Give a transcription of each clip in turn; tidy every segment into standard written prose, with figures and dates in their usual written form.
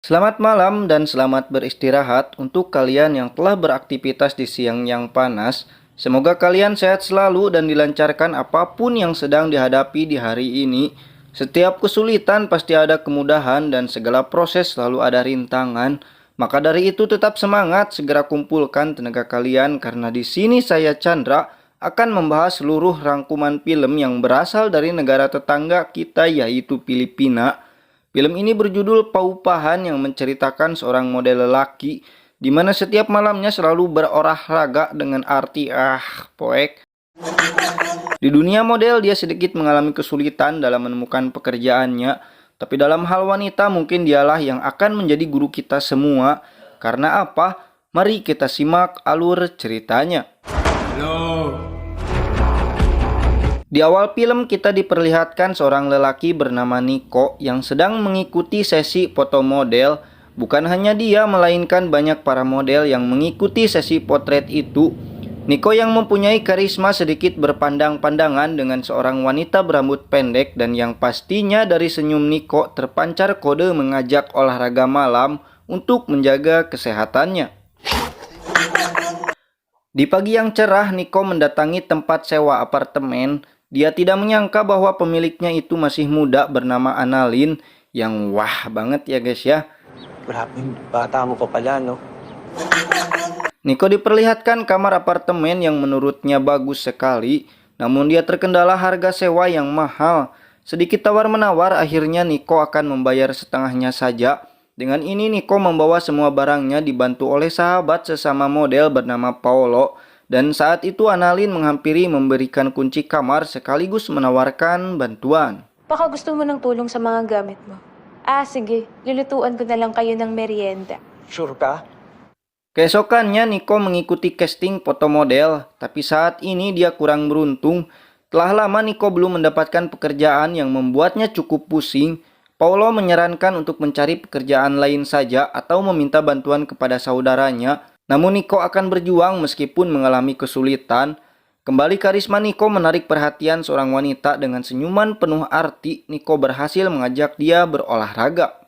Selamat malam dan selamat beristirahat untuk kalian yang telah beraktivitas di siang yang panas. Semoga kalian sehat selalu dan dilancarkan apapun yang sedang dihadapi di hari ini. Setiap kesulitan pasti ada kemudahan dan segala proses selalu ada rintangan. Maka dari itu tetap semangat, segera kumpulkan tenaga kalian karena di sini saya Chandra akan membahas seluruh rangkuman film yang berasal dari negara tetangga kita yaitu Filipina. Film ini berjudul Paupahan yang menceritakan seorang model lelaki di mana setiap malamnya selalu berolahraga dengan arti poek. Di dunia model dia sedikit mengalami kesulitan dalam menemukan pekerjaannya, tapi dalam hal wanita mungkin dialah yang akan menjadi guru kita semua. Karena apa? Mari kita simak alur ceritanya. Di awal film kita diperlihatkan seorang lelaki bernama Nico yang sedang mengikuti sesi foto model. Bukan hanya dia, melainkan banyak para model yang mengikuti sesi potret itu. Nico yang mempunyai karisma sedikit berpandang-pandangan dengan seorang wanita berambut pendek dan yang pastinya dari senyum Nico terpancar kode mengajak olahraga malam untuk menjaga kesehatannya. Di pagi yang cerah, Nico mendatangi tempat sewa apartemen. Dia tidak menyangka bahwa pemiliknya itu masih muda bernama Annalyn yang wah banget ya guys ya. Grabeng bata mo pa pala, no? Nico diperlihatkan kamar apartemen yang menurutnya bagus sekali, namun dia terkendala harga sewa yang mahal. Sedikit tawar-menawar, akhirnya Nico akan membayar setengahnya saja. Dengan ini Nico membawa semua barangnya dibantu oleh sahabat sesama model bernama Paolo. Dan saat itu Annalyn menghampiri memberikan kunci kamar sekaligus menawarkan bantuan. Baka gusto mo ng tulong sa mga gamit mo. Sige. Lulutuan ko na lang kayo ng merienda. Sure ka? Keesokannya Nico mengikuti casting foto model, tapi saat ini dia kurang beruntung. Telah lama Nico belum mendapatkan pekerjaan yang membuatnya cukup pusing. Paolo menyarankan untuk mencari pekerjaan lain saja atau meminta bantuan kepada saudaranya. Namun Nico akan berjuang meskipun mengalami kesulitan. Kembali karisma Nico menarik perhatian seorang wanita dengan senyuman penuh arti. Nico berhasil mengajak dia berolahraga.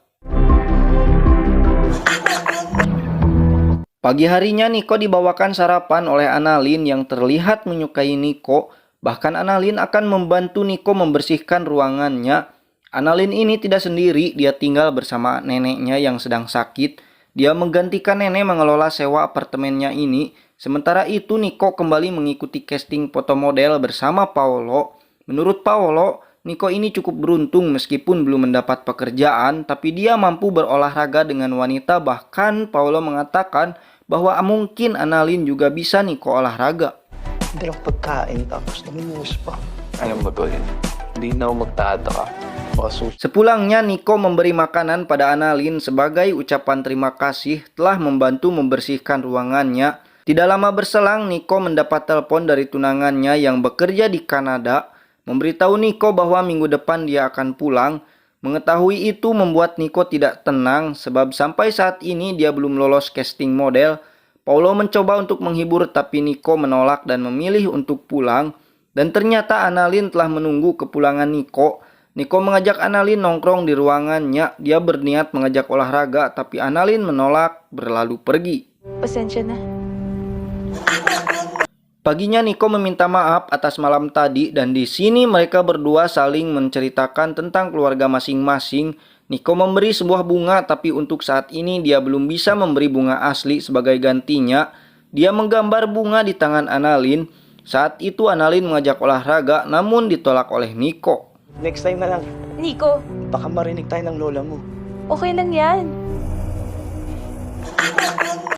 Pagi harinya Nico dibawakan sarapan oleh Annalyn yang terlihat menyukai Nico. Bahkan Annalyn akan membantu Nico membersihkan ruangannya. Annalyn ini tidak sendiri, dia tinggal bersama neneknya yang sedang sakit. Dia menggantikan nenek mengelola sewa apartemennya ini. Sementara itu Nico kembali mengikuti casting foto model bersama Paolo. Menurut Paolo, Nico ini cukup beruntung meskipun belum mendapat pekerjaan, tapi dia mampu berolahraga dengan wanita. Bahkan Paolo mengatakan bahwa mungkin Annalyn juga bisa Nico olahraga. Hindi lang pagkain tapos naminus pa. Alam mo to yun. Hindi na ako magtataka. Sepulangnya Nico memberi makanan pada Annalyn sebagai ucapan terima kasih telah membantu membersihkan ruangannya. Tidak lama berselang Nico mendapat telepon dari tunangannya yang bekerja di Kanada. Memberitahu Nico bahwa minggu depan dia akan pulang. Mengetahui itu membuat Nico tidak tenang sebab sampai saat ini dia belum lolos casting model. Paolo mencoba untuk menghibur tapi Nico menolak dan memilih untuk pulang. Dan ternyata Annalyn telah menunggu kepulangan Nico. Nico mengajak Annalyn nongkrong di ruangannya. Dia berniat mengajak olahraga tapi Annalyn menolak berlalu pergi. Pasensya na. Paginya Nico meminta maaf atas malam tadi dan di sini mereka berdua saling menceritakan tentang keluarga masing-masing. Nico memberi sebuah bunga tapi untuk saat ini dia belum bisa memberi bunga asli sebagai gantinya. Dia menggambar bunga di tangan Annalyn. Saat itu Annalyn mengajak olahraga namun ditolak oleh Nico. Next time na lang. Nico, Baka marinig tayo ng lola mo. okay lang yan.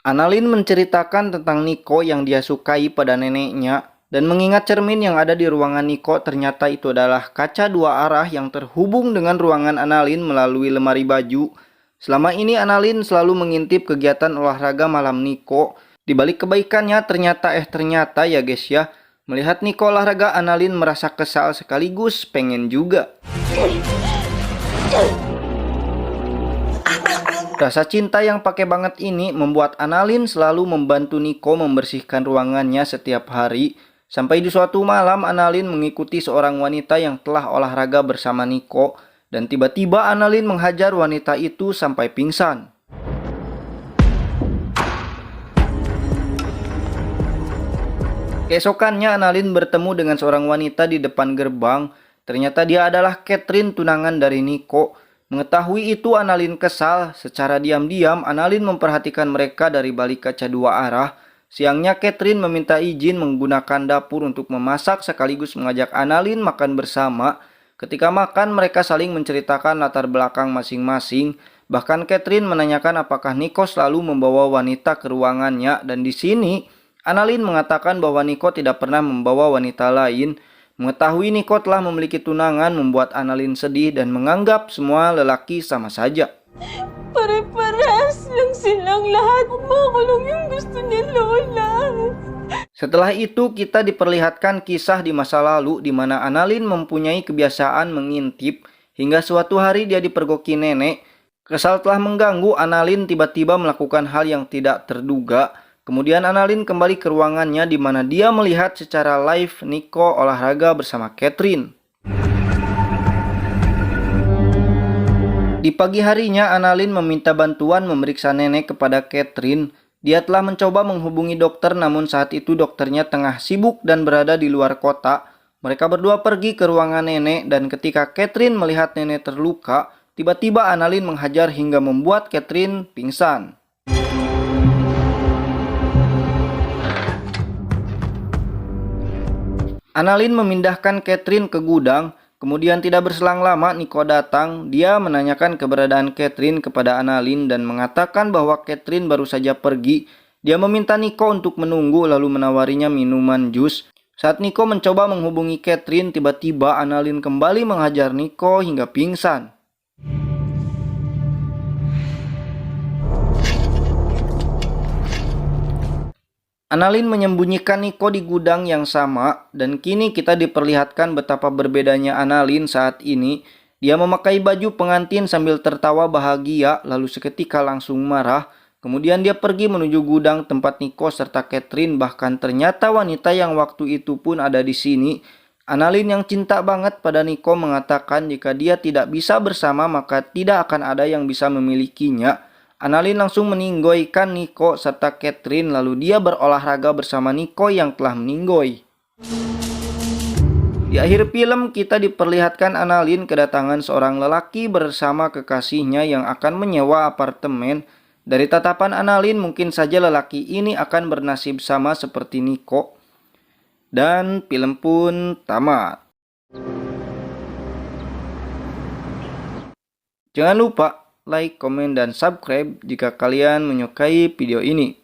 Annalyn menceritakan tentang Nico yang dia sukai pada neneknya dan mengingat cermin yang ada di ruangan Nico ternyata itu adalah kaca dua arah yang terhubung dengan ruangan Annalyn melalui lemari baju. Selama ini Annalyn selalu mengintip kegiatan olahraga malam Nico. Di balik kebaikannya ternyata ya guys ya. Melihat Nico olahraga, Annalyn merasa kesal sekaligus pengen juga. Rasa cinta yang pakai banget ini membuat Annalyn selalu membantu Nico membersihkan ruangannya setiap hari. Sampai di suatu malam Annalyn mengikuti seorang wanita yang telah olahraga bersama Nico. dan tiba-tiba Annalyn menghajar wanita itu sampai pingsan. Keesokannya Annalyn bertemu dengan seorang wanita di depan gerbang. Ternyata dia adalah Catherine, tunangan dari Nico. Mengetahui itu Annalyn kesal. Secara diam-diam Annalyn memperhatikan mereka dari balik kaca dua arah. Siangnya Catherine meminta izin menggunakan dapur untuk memasak sekaligus mengajak Annalyn makan bersama. Ketika makan mereka saling menceritakan latar belakang masing-masing. Bahkan Catherine menanyakan apakah Nico selalu membawa wanita ke ruangannya, dan di sini Annalyn mengatakan bahwa Nico tidak pernah membawa wanita lain. Mengetahui Nico telah memiliki tunangan membuat Annalyn sedih dan menganggap semua lelaki sama saja. Pare-pares lang silang lahat. Makulong yung gusto ni Lola. Setelah itu kita diperlihatkan kisah di masa lalu di mana Annalyn mempunyai kebiasaan mengintip hingga suatu hari dia dipergoki nenek. Kesal telah mengganggu, Annalyn tiba-tiba melakukan hal yang tidak terduga. Kemudian Annalyn kembali ke ruangannya di mana dia melihat secara live Nico olahraga bersama Catherine. Di pagi harinya Annalyn meminta bantuan memeriksa nenek kepada Catherine. Dia telah mencoba menghubungi dokter, namun saat itu dokternya tengah sibuk dan berada di luar kota. Mereka berdua pergi ke ruangan nenek dan ketika Catherine melihat nenek terluka, tiba-tiba Annalyn menghajar hingga membuat Catherine pingsan. Annalyn memindahkan Catherine ke gudang. Kemudian tidak berselang lama Nico datang. Dia menanyakan keberadaan Catherine kepada Annalyn dan mengatakan bahwa Catherine baru saja pergi. Dia meminta Nico untuk menunggu lalu menawarinya minuman jus. Saat Nico mencoba menghubungi Catherine, tiba-tiba Annalyn kembali menghajar Nico hingga pingsan. Annalyn menyembunyikan Nico di gudang yang sama, dan kini kita diperlihatkan betapa berbedanya Annalyn saat ini. Dia memakai baju pengantin sambil tertawa bahagia, lalu seketika langsung marah. Kemudian dia pergi menuju gudang tempat Nico serta Catherine, bahkan ternyata wanita yang waktu itu pun ada di sini. Annalyn yang cinta banget pada Nico mengatakan jika dia tidak bisa bersama maka tidak akan ada yang bisa memilikinya. Annalyn langsung meninggoykan Nico serta Catherine, lalu dia berolahraga bersama Nico yang telah meninggoy. Di akhir film kita diperlihatkan Annalyn kedatangan seorang lelaki bersama kekasihnya yang akan menyewa apartemen. Dari tatapan Annalyn mungkin saja lelaki ini akan bernasib sama seperti Nico. Dan film pun tamat. Jangan lupa like, komen, dan subscribe jika kalian menyukai video ini.